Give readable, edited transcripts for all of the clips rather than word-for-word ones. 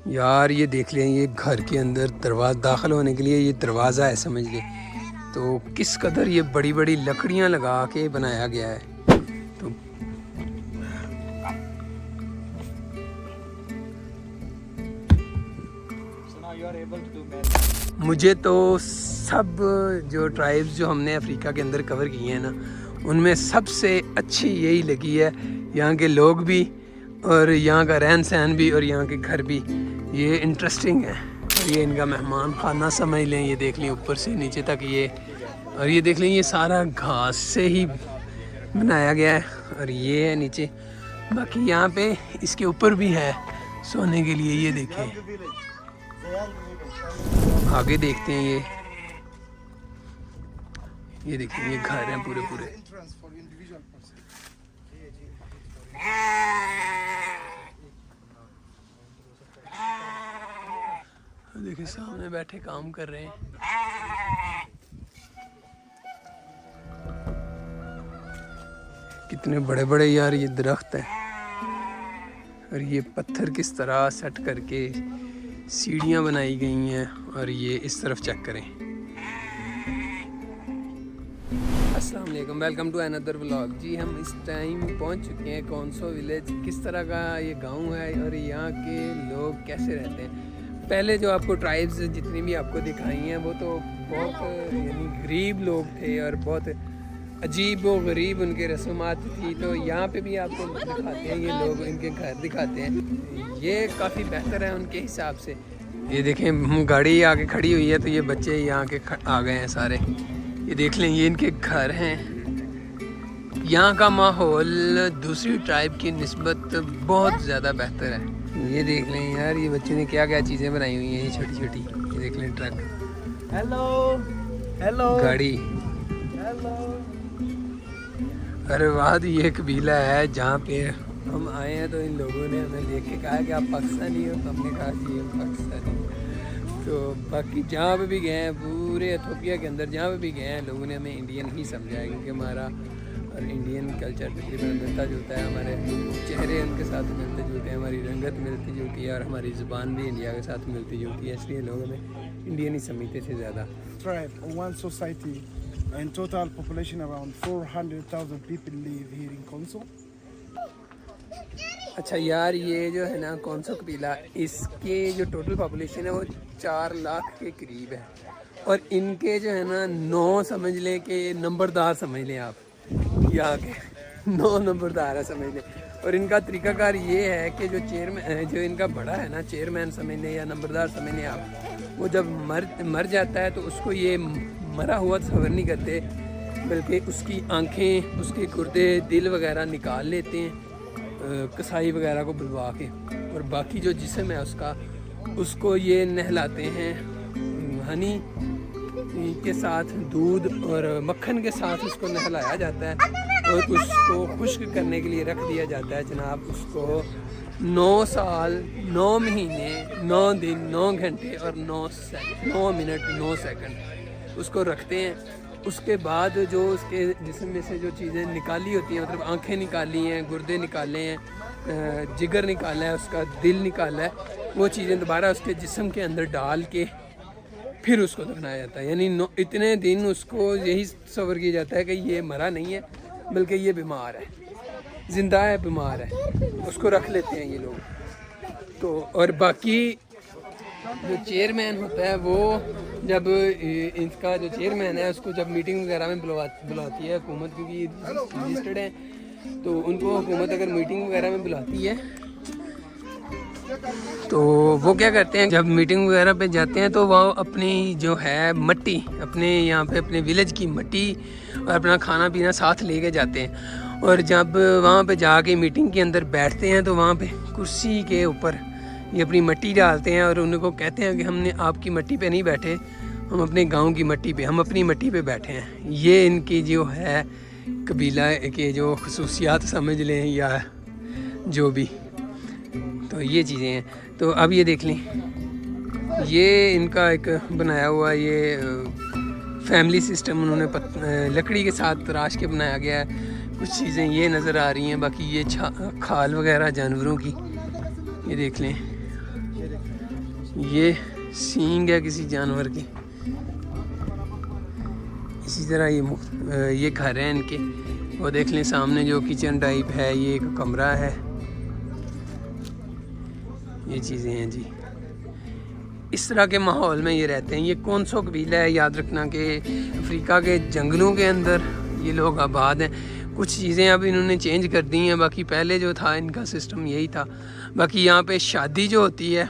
यार ये देख लें, ये घर के अंदर दरवाज़ा दाखिल होने के लिए ये दरवाज़ा है समझ ले। तो किस कदर ये बड़ी बड़ी लकड़ियां लगा के बनाया गया है। तो मुझे तो सब जो ट्राइब्स जो हमने अफ्रीका के अंदर कवर किए हैं ना, उनमें सबसे अच्छी यही लगी है। यहाँ के लोग भी और यहाँ का रहन सहन भी और यहाँ के घर भी, ये इंटरेस्टिंग है। और ये इनका मेहमान खाना समझ लें। ये देख लें ऊपर से नीचे तक ये, और ये देख लें ये सारा घास से ही बनाया गया है। और ये है नीचे, बाकी यहाँ पे इसके ऊपर भी है सोने के लिए। ये देखें, आगे देखते हैं। ये देखिए ये घर हैं पूरे पूरे। देखिए सामने बैठे काम कर रहे हैं। कितने बड़े बड़े यार ये दरख्त हैं। और ये पत्थर किस तरह सेट करके सीढ़ियाँ बनाई गई हैं। और ये इस तरफ चेक करें। अस्सलाम वालेकुम, वेलकम टू अनदर व्लॉग। जी हम इस टाइम पहुंच चुके हैं कौनसो विलेज। किस तरह का ये गांव है और यहाँ के लोग कैसे रहते हैं। पहले जो आपको ट्राइब्स जितनी भी आपको दिखाई हैं वो तो बहुत यानी गरीब लोग थे और बहुत अजीब व गरीब उनके रसूमात थी। तो यहाँ पे भी आपको दिखाते हैं ये लोग, इनके घर दिखाते हैं। ये काफ़ी बेहतर है उनके हिसाब से। ये देखें गाड़ी आके खड़ी हुई है तो ये बच्चे यहाँ के आ गए हैं सारे। ये देख लें ये इनके घर हैं। यहाँ का माहौल दूसरी ट्राइब की निस्बत बहुत ज़्यादा बेहतर है। ये देख लें यार ये बच्चों ने क्या क्या चीज़ें बनाई हुई हैं, ये छोटी छोटी। ये देख लें ट्रक, हेलो हेलो, गाड़ी। हेलो। अरे बाद ये कबीला है जहाँ पे हम आए हैं। तो इन लोगों ने हमें देख के कहा कि आप पाकिस्तानी हो। तो हमने कहा जी हम पाकिस्तानी। तो बाकी जहाँ पे भी गए हैं पूरे इथोपिया के अंदर जहाँ पे भी गए हैं लोगों ने हमें इंडियन ही समझा है, क्योंकि हमारा और इंडियन कल्चर तकरीबन मिलता जुलता है। हमारे चेहरे उनके साथ मिलते जुलते हैं, हमारी रंगत मिलती जुलती है और हमारी ज़ुबान भी इंडिया के साथ मिलती जुलती है। इसलिए लोग हमें इंडियन ही समझते थे ज़्यादा। Tribe, one society, and total population around 400,000 people live here in Konso. अच्छा यार ये जो है ना कौनसो कबीला, इसके जो टोटल पॉपुलेशन है वो 4 लाख के करीब है। और इनके जो है ना 9 समझ लें कि नंबरदार समझ लें आप, यहाँ के 9 नंबरदार है समझ लें। और इनका तरीकाकार ये है कि जो चेयरमैन जो इनका बड़ा है ना, चेयरमैन समझ लें या नंबरदार समझ लें आप, वो जब मर जाता है तो उसको ये मरा हुआ तस्वर नहीं करते, बल्कि उसकी आंखें, उसके गुर्दे, दिल वगैरह निकाल लेते हैं कसाई वगैरह को बुलवा के। और बाकी जो जिस्म है उसको ये नहलाते हैं हनी के साथ, दूध और मक्खन के साथ उसको नहलाया जाता है। और उसको खुश्क करने के लिए रख दिया जाता है जनाब। उसको 9 साल 9 महीने 9 दिन 9 घंटे और 9 मिनट 9 सेकंड उसको रखते हैं। उसके बाद जो उसके जिस्म में से जो चीज़ें निकाली होती हैं, मतलब आंखें निकाली हैं, गुर्दे निकाले हैं, जिगर निकाला है, उसका दिल निकाला है, वो चीज़ें दोबारा उसके जिस्म के अंदर डाल के फिर उसको दफनाया जाता है। यानी इतने दिन उसको यही तस्वर किया जाता है कि ये मरा नहीं है बल्कि ये बीमार है, ज़िंदा है, बीमार है, उसको रख लेते हैं ये लोग। तो और बाकी जो चेयरमैन होता है वो जब इसका जो चेयरमैन है उसको जब मीटिंग वगैरह में बुलाती है हुकूमत, क्योंकि ये रजिस्टर्ड है तो उनको हुकूमत अगर मीटिंग वगैरह में बुलाती है तो वो क्या करते हैं, जब मीटिंग वगैरह पे जाते हैं तो वो अपनी जो है मट्टी, अपने यहाँ पे अपने विलेज की मट्टी और अपना खाना पीना साथ लेके जाते हैं। और जब वहाँ पे जाके मीटिंग के अंदर बैठते हैं तो वहाँ पे कुर्सी के ऊपर ये अपनी मट्टी डालते हैं और उनको कहते हैं कि हमने आपकी मट्टी पे नहीं बैठे, हम अपने गांव की मट्टी पे, हम अपनी मट्टी पे बैठे हैं। ये इनकी जो है कबीला के जो खसूसियात समझ लें या जो भी, तो ये चीज़ें हैं। तो अब ये देख लें, ये इनका एक बनाया हुआ ये फैमिली सिस्टम उन्होंने लकड़ी के साथ तराश के बनाया गया है। कुछ चीज़ें ये नज़र आ रही हैं, बाकी ये खाल वगैरह जानवरों की, ये देख लें। ये सींग है किसी जानवर की। इसी तरह ये घर हैं इनके। वो देख लें सामने जो किचन टाइप है, ये एक कमरा है। ये चीज़ें हैं जी। इस तरह के माहौल में ये रहते हैं। ये कौनसो कबीला है, याद रखना कि अफ्रीका के जंगलों के अंदर ये लोग आबाद हैं। कुछ चीज़ें अब इन्होंने चेंज कर दी हैं, बाकी पहले जो था इनका सिस्टम यही था। बाकी यहाँ पे शादी जो होती है,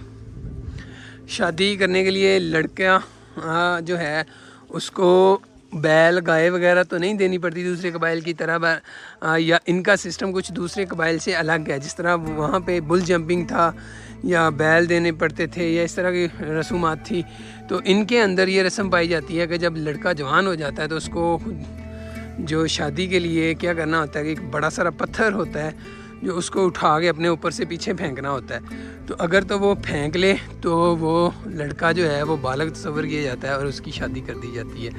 शादी करने के लिए लड़का जो है उसको बैल गाय वगैरह तो नहीं देनी पड़ती दूसरे कबाइल की तरह, या इनका सिस्टम कुछ दूसरे कबाइल से अलग है। जिस तरह वहाँ पे बुल जंपिंग था या बैल देने पड़ते थे या इस तरह की रसूमात थी, तो इनके अंदर ये रस्म पाई जाती है कि जब लड़का जवान हो जाता है तो उसको जो शादी के लिए क्या करना होता है कि एक बड़ा सारा पत्थर होता है जो उसको उठा के अपने ऊपर से पीछे फेंकना होता है। तो अगर तो वो फेंक ले तो वो लड़का जो है वो बालग तस्वर किया जाता है और उसकी शादी कर दी जाती है।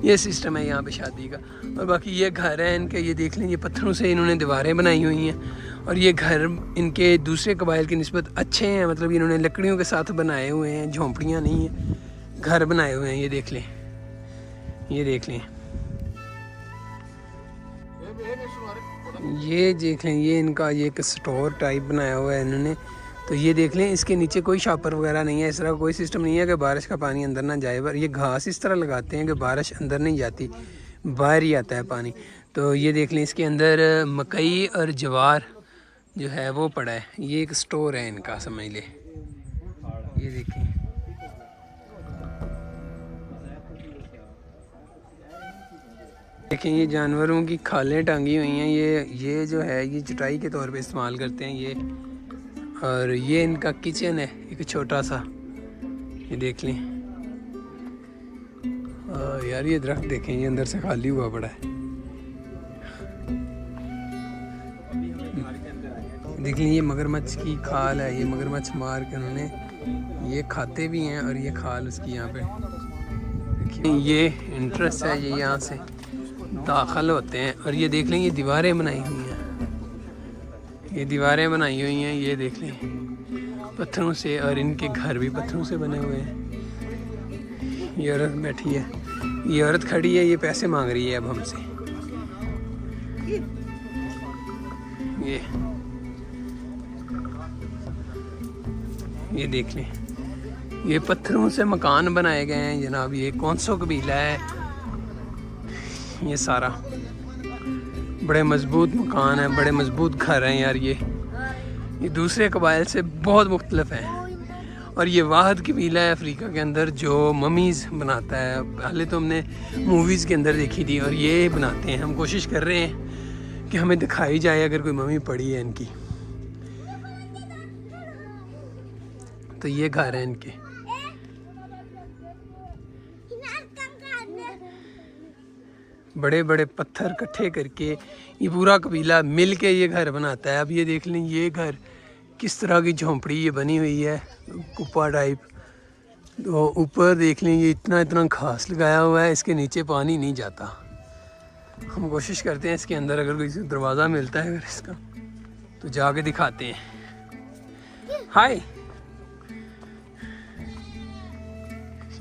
ये सिस्टम है यहाँ पे शादी का। और बाकी ये घर है इनके, ये देख लें, ये पत्थरों से इन्होंने दीवारें बनाई हुई हैं। और ये घर इनके दूसरे कबाइल की निस्बत अच्छे हैं, मतलब इन्होंने लकड़ियों के साथ बनाए हुए हैं, झोंपड़ियाँ नहीं हैं, घर बनाए हुए हैं। ये देख लें, ये देख लें, ये देख लें, ये इनका ये एक स्टोर टाइप बनाया हुआ है इन्होंने। तो ये देख लें, इसके नीचे कोई शापर वगैरह नहीं है, इस तरह कोई सिस्टम नहीं है कि बारिश का पानी अंदर ना जाए। पर ये घास इस तरह लगाते हैं कि बारिश अंदर नहीं जाती, बाहर ही आता है पानी। तो ये देख लें, इसके अंदर मकई और ज्वार जो है वो पड़ा है। ये एक स्टोर है इनका, समझ ले। ये देखें, देखें, ये जानवरों की खालें टांगी हुई हैं। ये जो है ये चटाई के तौर पे इस्तेमाल करते हैं ये। और ये इनका किचन है एक छोटा सा, ये देख लें। यार ये दरख्त देखें, ये अंदर से खाली हुआ पड़ा है। देख लें, ये मगरमच्छ की खाल है, ये मगरमच्छ मार के उन्होंने ये खाते भी हैं। और ये खाल उसकी यहाँ पे देखिए, ये इंटरेस्ट है, ये यहाँ से दाखिल होते हैं। और ये देख लें, ये दीवारें बनाई हुई हैं, ये दीवारें बनाई हुई हैं, ये देख लें, पत्थरों से। और इनके घर भी पत्थरों से बने हुए हैं। ये औरत बैठी है, ये औरत खड़ी है, ये पैसे मांग रही है अब हमसे। ये देख लें, ये पत्थरों से मकान बनाए गए हैं जनाब। ये कौनसो कबीला है, ये सारा बड़े मजबूत मकान है, बड़े मजबूत घर हैं यार। ये दूसरे कबाइल से बहुत मुख्तलिफ हैं। और ये वाहिद कबीला है अफ्रीका के अंदर जो ममीज़ बनाता है। पहले तो हमने मूवीज़ के अंदर देखी थी और ये बनाते हैं। हम कोशिश कर रहे हैं कि हमें दिखाई जाए अगर कोई मम्मी पड़ी है इनकी। तो ये घर है इनके। बड़े बड़े पत्थर इकट्ठे करके ये पूरा कबीला मिल के ये घर बनाता है। अब ये देख लें, ये घर किस तरह की झोंपड़ी ये बनी हुई है, कुप्पा टाइप। तो ऊपर देख लें, ये इतना इतना घास लगाया हुआ है, इसके नीचे पानी नहीं जाता। हम कोशिश करते हैं इसके अंदर अगर कोई दरवाज़ा मिलता है अगर इसका, तो जाके दिखाते हैं। हाय,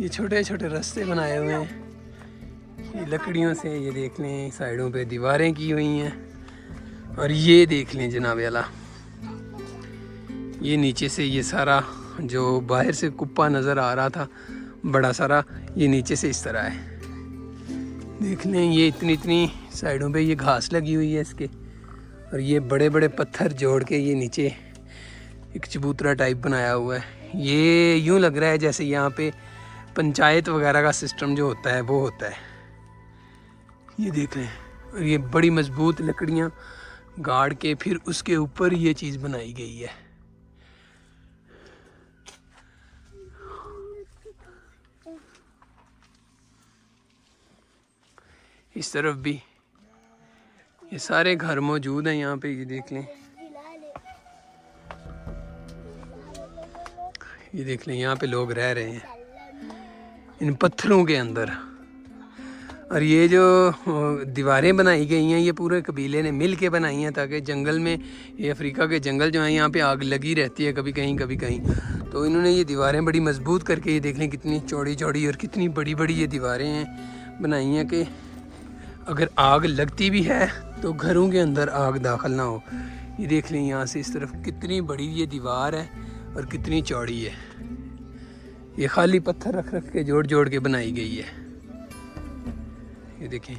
ये छोटे छोटे रास्ते बनाए हुए हैं ये लकड़ियों से। ये देख लें, साइडों पे दीवारें की हुई हैं। और ये देख लें जनाब वाला, ये नीचे से ये सारा जो बाहर से कुप्पा नज़र आ रहा था बड़ा सारा, ये नीचे से इस तरह है। देख लें, ये इतनी इतनी साइडों पे ये घास लगी हुई है इसके। और ये बड़े बड़े पत्थर जोड़ के ये नीचे एक चबूतरा टाइप बनाया हुआ है। ये यूँ लग रहा है जैसे यहाँ पे पंचायत वगैरह का सिस्टम जो होता है वो होता है। ये देख लें, और ये बड़ी मजबूत लकड़ियाँ गाड़ के फिर उसके ऊपर ये चीज़ बनाई गई है। इस तरफ भी ये सारे घर मौजूद हैं यहाँ पे। ये देख लें, ये देख लें, यहाँ पे लोग रह रहे हैं इन पत्थरों के अंदर। और ये जो दीवारें बनाई गई हैं ये पूरे कबीले ने मिल के बनाई हैं ताकि जंगल में, ये अफ्रीका के जंगल जो हैं यहाँ पे आग लगी रहती है कभी कहीं, तो इन्होंने ये दीवारें बड़ी मजबूत करके, ये देख लें कितनी चौड़ी चौड़ी और कितनी बड़ी बड़ी ये दीवारें हैं बनाई हैं कि अगर आग लगती भी है तो घरों के अंदर आग दाखिल ना हो। ये देख लें यहाँ से इस तरफ कितनी बड़ी ये दीवार है और कितनी चौड़ी है। ये खाली पत्थर रख रख के जोड़ जोड़ के बनाई गई है। ये देखें,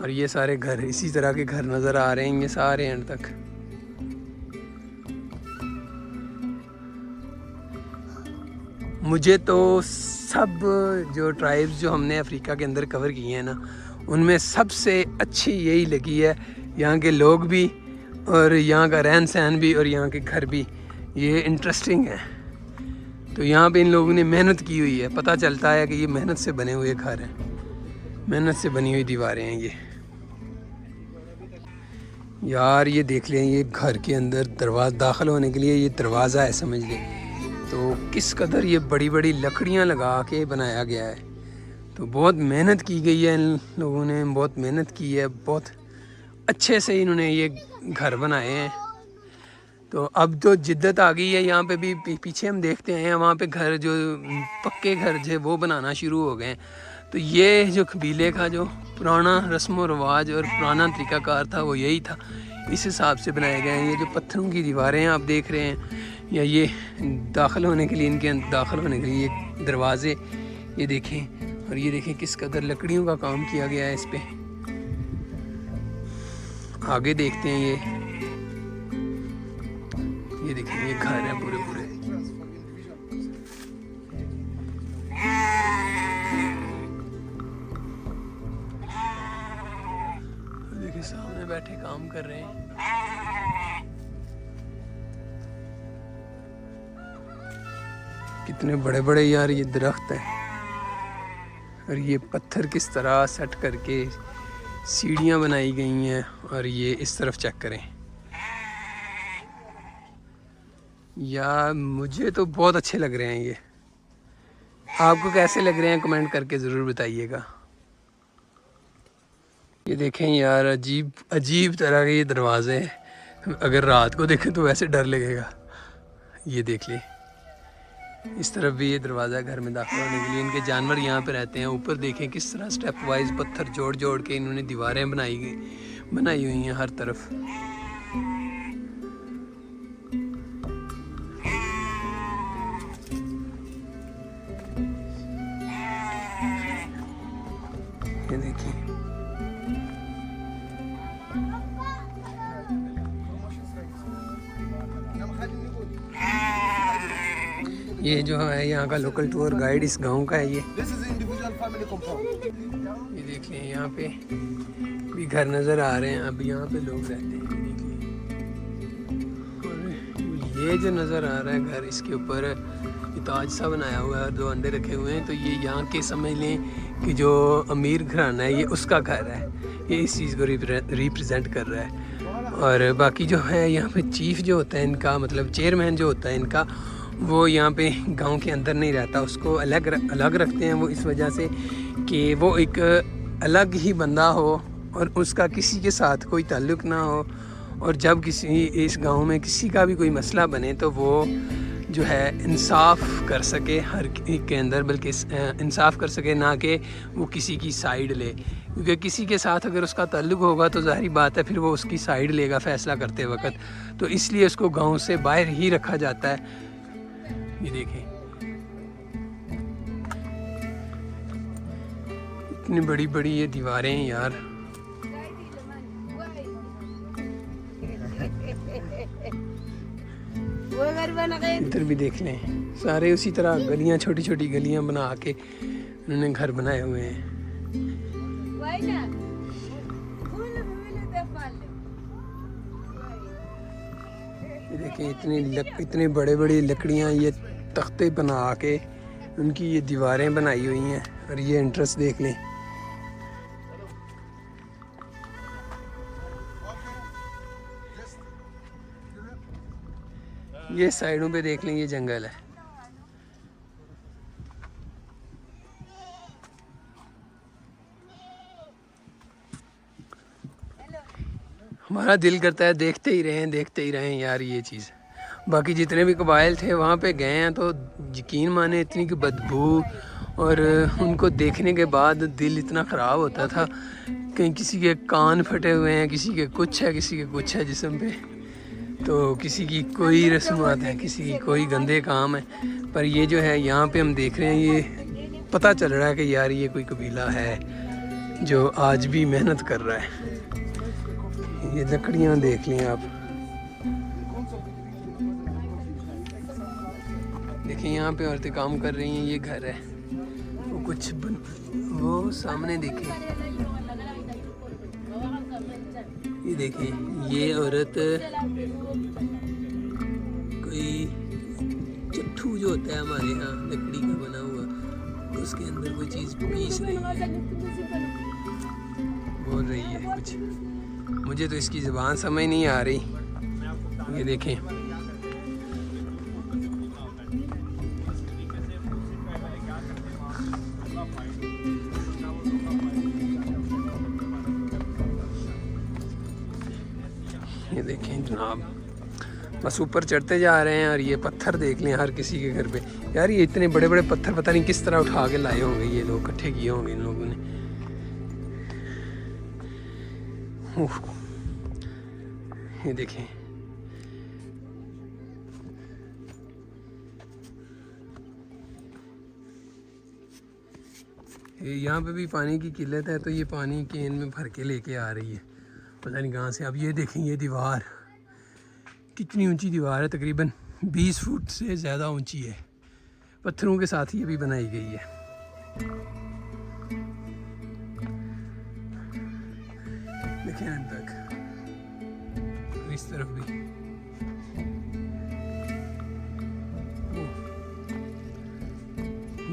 और ये सारे घर, इसी तरह के घर नज़र आ रहे हैं ये सारे एंड तक। मुझे तो सब जो ट्राइब्स जो हमने अफ्रीका के अंदर कवर किए हैं ना, उनमें सबसे अच्छी यही लगी है। यहाँ के लोग भी और यहाँ का रहन सहन भी और यहाँ के घर भी, ये इंटरेस्टिंग है। तो यहाँ पे इन लोगों ने मेहनत की हुई है, पता चलता है कि ये मेहनत से बने हुए घर हैं, मेहनत से बनी हुई दीवारें हैं ये। यार ये देख लें, ये घर के अंदर दरवाज़ा दाखिल होने के लिए ये दरवाज़ा है समझ लें, तो किस कदर ये बड़ी बड़ी लकड़ियाँ लगा के बनाया गया है। तो बहुत मेहनत की गई है, इन लोगों ने बहुत मेहनत की है, बहुत अच्छे से इन्होंने ये घर बनाए हैं। तो अब तो जिद्दत आ गई है यहाँ पे भी, पीछे हम देखते हैं वहाँ पे घर जो पक्के घर जो वो बनाना शुरू हो गए हैं। तो ये जो कबीले का जो पुराना रस्म व रवाज और पुराना तरीक़ाकार था वो यही था, इस हिसाब से बनाए गए हैं। ये जो पत्थरों की दीवारें आप देख रहे हैं, या ये दाखिल होने के लिए, इनके दाखिल होने के लिए ये दरवाज़े ये देखें, और ये देखें किस कदर लकड़ियों का काम किया गया है इस पे। आगे देखते हैं, ये देखें ये घर है पूरे पूरे। देखिए सामने बैठे काम कर रहे हैं। कितने बड़े बड़े यार ये दरख्त हैं, और ये पत्थर किस तरह सेट करके सीढ़ियाँ बनाई गई हैं। और ये इस तरफ चेक करें, यार मुझे तो बहुत अच्छे लग रहे हैं ये। आपको कैसे लग रहे हैं कमेंट करके ज़रूर बताइएगा। ये देखें यार, अजीब अजीब तरह के ये दरवाजे हैं, अगर रात को देखें तो वैसे डर लगेगा। ये देख ले, इस तरफ भी ये दरवाज़ा घर में दाखिल होने के लिए। इनके जानवर यहाँ पे रहते हैं। ऊपर देखें किस तरह स्टेप वाइज पत्थर जोड़ जोड़ के इन्होंने दीवारें बनाई हुई हैं हर तरफ। ये देखिए, ये जो है यहाँ का लोकल टूर गाइड इस गांव का है। ये देख लें, यहाँ पे भी घर नज़र आ रहे हैं। अब यहाँ पे लोग रहते हैं। और ये जो नज़र आ रहा है घर, इसके ऊपर ताज सा बनाया हुआ है और 2 अंडे रखे हुए हैं। तो ये यहाँ के समझ लें कि जो अमीर घराना है ये उसका घर है, ये इस चीज़ को रिप्रेजेंट कर रहा है। और बाकी जो है यहाँ पे चीफ जो होता है इनका, मतलब चेयरमैन जो होता है इनका, वो यहाँ पे गांव के अंदर नहीं रहता, उसको अलग रखते हैं वो इस वजह से कि वो एक अलग ही बंदा हो और उसका किसी के साथ कोई ताल्लुक़ ना हो। और जब किसी इस गांव में किसी का भी कोई मसला बने तो वो जो है इंसाफ कर सके हर एक के अंदर, बल्कि इंसाफ कर सके, ना कि वो किसी की साइड ले। क्योंकि किसी के साथ अगर उसका ताल्लुक़ होगा तो ज़ाहिर बात है फिर वो उसकी साइड लेगा फ़ैसला करते वक्त। तो इसलिए उसको गांव से बाहर ही रखा जाता है। ये देखें, इतनी बड़ी बड़ी ये दीवारें हैं यार। इधर भी देख लें, सारे उसी तरह गलियां, छोटी छोटी गलियां बना के उन्होंने घर बनाए हुए हैं। ये देखें, इतने बड़े बड़े लकड़ियां, ये तख्ते बना के उनकी ये दीवारें बनाई हुई हैं। और ये इंटरेस्ट देख लें, ये साइडों पे देख लें, ये जंगल है। हमारा दिल करता है देखते ही रहें यार ये चीज़। बाकी जितने भी कबाइल थे वहाँ पे गए हैं तो यकीन माने इतनी की बदबू और उनको देखने के बाद दिल इतना ख़राब होता था। कहीं किसी के कान फटे हुए हैं, किसी के कुछ है, किसी के कुछ है जिस्म पे, तो किसी की कोई रस्मात है, किसी की कोई गंदे काम है। पर ये जो है यहाँ पे हम देख रहे हैं, ये पता चल रहा है कि यार ये कोई कबीला है जो आज भी मेहनत कर रहा है। ये लकड़ियाँ देख लें आप, देखिए यहाँ पे औरतें काम कर रही हैं। ये घर है, वो कुछ वो सामने देखिए, ये देखिए ये औरत कोई चट्टू जो होता है हमारे यहाँ लकड़ी का बना हुआ, उसके अंदर कोई चीज़ पीस रही है, बोल रही है कुछ। मुझे तो इसकी ज़बान समझ नहीं आ रही। ये देखें, ये देखें जनाब, बस ऊपर चढ़ते जा रहे हैं। और ये पत्थर देख लें हर किसी के घर पे। यार ये इतने बड़े बड़े पत्थर पता नहीं किस तरह उठा के लाए होंगे, ये लोग इकट्ठे किए होंगे इन लोगों ने। ये देखें, यहाँ पे भी पानी की किल्लत है, तो ये पानी केन में भर के लेके आ रही है, पता नहीं कहाँ से। अब ये देखें, ये दीवार कितनी ऊंची दीवार है, तकरीबन 20 फुट से ज़्यादा ऊंची है। पत्थरों के साथ ये भी बनाई गई है। देखें अंत तक, इस तरफ भी।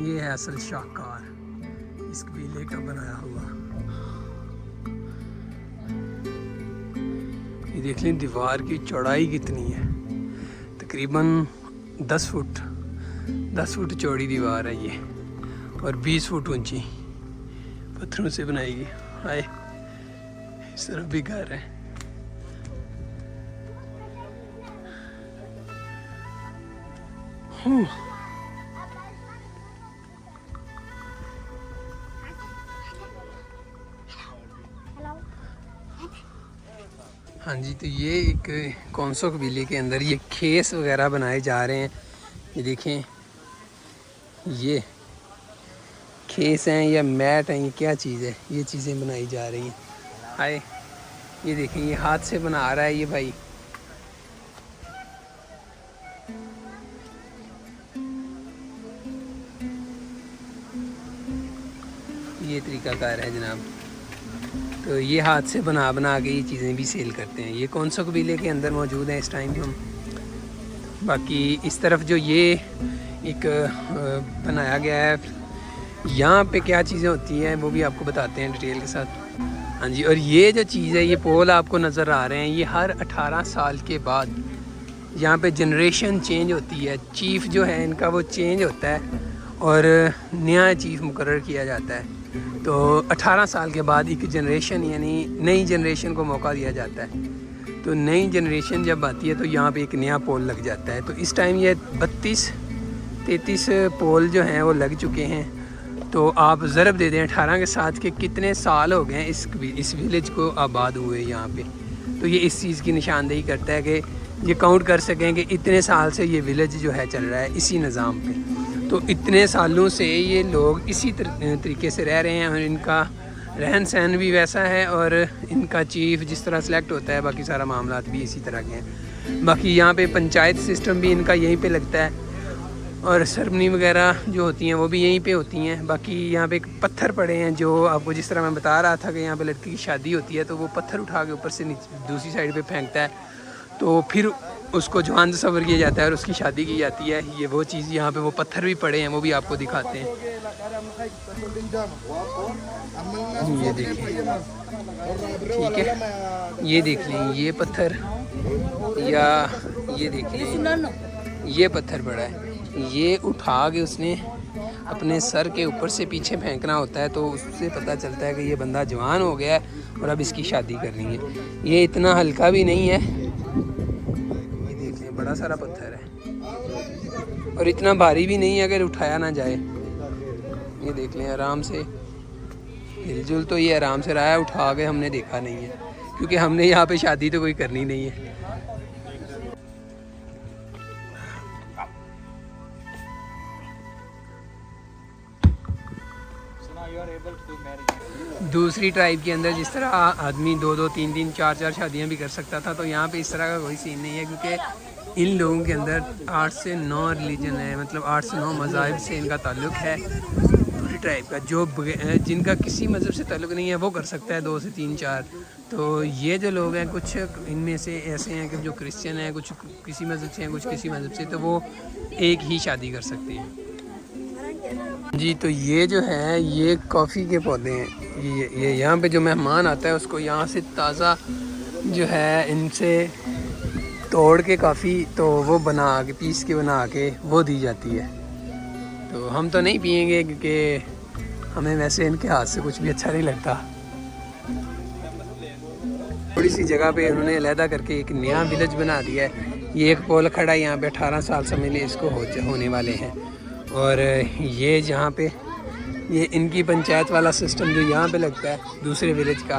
ये है असल शाहकार इस कबीले का बनाया हुआ। ये देख लें दीवार की चौड़ाई कितनी है, तकरीबन 10 फुट चौड़ी दीवार है ये, और 20 फुट ऊंची, पत्थरों से बनाई गई। आए इस तरफ भी घर है। हाँ जी, तो ये एक कौनसो कबीले के अंदर ये खेस वगैरह बनाए जा रहे हैं। ये देखें, ये खेस हैं या मैट हैं, ये क्या चीज़ है, ये चीज़ें बनाई जा रही हैं। हाय ये देखें, ये हाथ से बना रहा है ये भाई। ये तरीकाकार है जनाब। तो ये हाथ से बना के ये चीज़ें भी सेल करते हैं। ये कौनसो कबीले के अंदर मौजूद है इस टाइम जो हम। बाकी इस तरफ जो ये एक बनाया गया है, यहाँ पे क्या चीज़ें होती हैं वो भी आपको बताते हैं डिटेल के साथ। हाँ जी, और ये जो चीज़ है, ये पोल आपको नज़र आ रहे हैं, ये हर 18 साल के बाद यहाँ पे जनरेशन चेंज होती है। चीफ़ जो है इनका वो चेंज होता है और नया चीफ़ मुकर्रर किया जाता है। तो 18 साल के बाद एक जनरेशन यानी नई जनरेशन को मौका दिया जाता है। तो नई जनरेशन जब आती है तो यहाँ पे एक नया पोल लग जाता है। तो इस टाइम ये 32-33 पोल जो हैं वो लग चुके हैं। तो आप ज़रब दे दें 18 के साथ के कितने साल हो गए इस विलेज को आबाद हुए यहाँ पे। तो ये इस चीज़ की निशानदेही करता है कि ये काउंट कर सकें कि इतने साल से ये विलेज जो है चल रहा है इसी निज़ाम पे। तो इतने सालों से ये लोग इसी तरीके से रह रहे हैं और इनका रहन सहन भी वैसा है और इनका चीफ़ जिस तरह सेलेक्ट होता है बाकी सारा मामला भी इसी तरह के हैं। बाकी यहाँ पे पंचायत सिस्टम भी इनका यहीं पे लगता है और सरमनी वगैरह जो होती हैं वो भी यहीं पे होती हैं। बाकी यहाँ पे एक पत्थर पड़े हैं जो आपको जिस तरह मैं बता रहा था कि यहाँ पे लड़की की शादी होती है तो वो पत्थर उठा के ऊपर से दूसरी साइड पे फेंकता है, तो फिर उसको जवान तस्वर किया जाता है और उसकी शादी की जाती है। ये वो चीज़, यहाँ पे वो पत्थर भी पड़े हैं वो भी आपको दिखाते हैं। ये देखिए, ठीक है, ये देख लें ये पत्थर, या ये देख लें ये पत्थर पड़ा है, ये उठा के उसने अपने सर के ऊपर से पीछे फेंकना होता है, तो उससे पता चलता है कि ये बंदा जवान हो गया है और अब इसकी शादी करनी है। ये इतना हल्का भी नहीं है, ये देख लें बड़ा सारा पत्थर है और इतना भारी भी नहीं है अगर उठाया ना जाए। ये देख लें आराम से हिलजुल तो ये आराम से रहा है, उठा के हमने देखा नहीं है क्योंकि हमने यहाँ पे शादी तो कोई करनी नहीं है। दूसरी ट्राइब के अंदर जिस तरह आदमी 2-2, 3-3, 4-4 शादियाँ भी कर सकता था, तो यहाँ पे इस तरह का कोई सीन नहीं है क्योंकि इन लोगों के अंदर 8 से 9 रिलीजन है, मतलब 8 से 9 मज़ाहिब से इनका ताल्लुक़ है। दूसरी ट्राइब का जो जिनका किसी मज़हब से ताल्लुक़ नहीं है वो कर सकता है 2 से 3-4। तो ये जो लोग हैं कुछ इनमें से ऐसे हैं कि जो क्रिश्चियन हैं, कुछ किसी मज़हब से हैं, कुछ किसी मज़हब से, तो वो एक ही शादी कर सकते हैं जी। तो ये जो है ये कॉफ़ी के पौधे हैं। ये यहाँ पे जो मेहमान आता है उसको यहाँ से ताज़ा जो है इनसे तोड़ के कॉफ़ी तो वो बना के पीस के बना के वो दी जाती है। तो हम तो नहीं पियेंगे क्योंकि हमें वैसे इनके हाथ से कुछ भी अच्छा नहीं लगता। थोड़ी सी जगह पे उन्होंने अलहदा करके एक नया विलेज बना दिया है। ये एक पोल खड़ा है यहाँ पे, 18 साल समझ लिए इसको होने वाले हैं। और ये जहाँ पे ये इनकी पंचायत वाला सिस्टम जो यहाँ पे लगता है दूसरे विलेज का,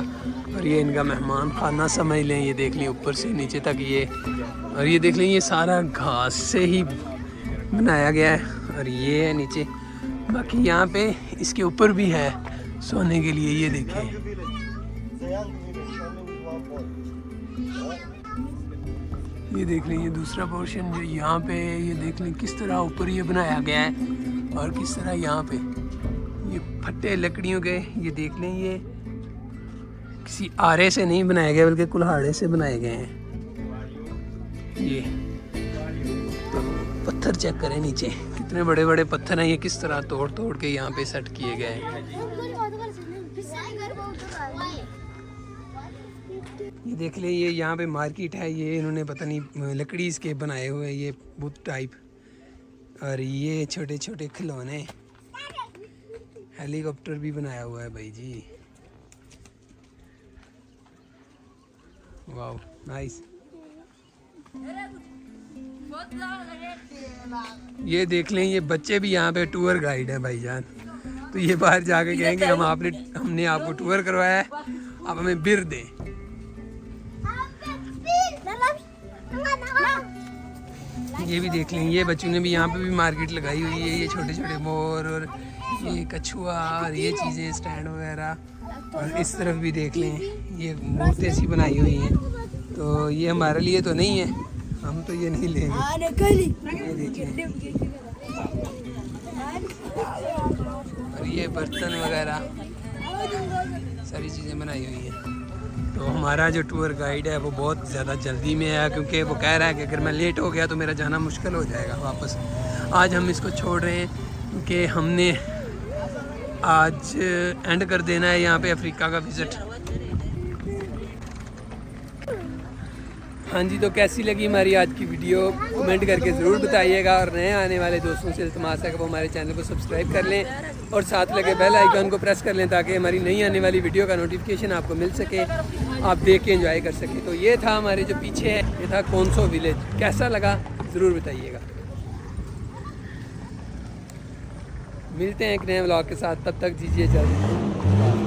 और ये इनका मेहमान खाना समझ लें। ये देख लें ऊपर से नीचे तक ये, और ये देख लें ये सारा घास से ही बनाया गया है। और ये है नीचे, बाकी यहाँ पे इसके ऊपर भी है सोने के लिए। ये देखें ये देख लें ये दूसरा पोर्शन जो यहाँ पे, ये देख लें किस तरह ऊपर ये बनाया गया है और किस तरह यहाँ पे ये फट्टे लकड़ियों के, ये देख लें ये किसी आरे से नहीं बनाए गए बल्कि कुल्हाड़े से बनाए गए हैं। ये तो पत्थर चेक करें नीचे कितने बड़े बड़े पत्थर हैं, ये किस तरह तोड़ तोड़ के यहाँ पे सेट किए गए हैं। ये देख ले ये यहाँ पे मार्केट है, ये इन्होंने पता नहीं लकड़ी इसके बनाए हुए ये बुत टाइप। और ये छोटे छोटे खिलौने, हेलीकॉप्टर भी बनाया हुआ है भाई जी, वाह नाइस। ये देख लें ये बच्चे भी यहाँ पे टूर गाइड है भाईजान। तो ये बाहर जाके कहेंगे हमने आपको टूर करवाया है, आप हमें बिर दें। ये भी देख लें ये बच्चों ने भी यहाँ पे भी मार्केट लगाई हुई है। ये छोटे छोटे मोर और ये कछुआ और ये चीज़ें स्टैंड वगैरह। और इस तरफ भी देख लें ये मूर्तें सी बनाई हुई हैं। तो ये हमारे लिए तो नहीं है, हम तो ये नहीं लेंगे। ये देख लें और ये बर्तन वगैरह सारी चीज़ें बनाई हुई हैं। तो हमारा जो टूर गाइड है वो बहुत ज़्यादा जल्दी में है क्योंकि वो कह रहा है कि अगर मैं लेट हो गया तो मेरा जाना मुश्किल हो जाएगा वापस। आज हम इसको छोड़ रहे हैं क्योंकि हमने आज एंड कर देना है यहाँ पे अफ्रीका का विज़िट। हाँ जी, तो कैसी लगी हमारी आज की वीडियो कमेंट करके ज़रूर बताइएगा। और नए आने वाले दोस्तों से इल्तिमास है कि वो हमारे चैनल को सब्सक्राइब कर लें और साथ लगे बेल आइकन को प्रेस कर लें ताकि हमारी नई आने वाली वीडियो का नोटिफिकेशन आपको मिल सके, आप देख के एंजॉय कर सकें। तो ये था हमारे जो पीछे है, ये था कौनसो विलेज। कैसा लगा ज़रूर बताइएगा। मिलते हैं एक नए व्लॉग के साथ, तब तक दीजिए इजाज़त।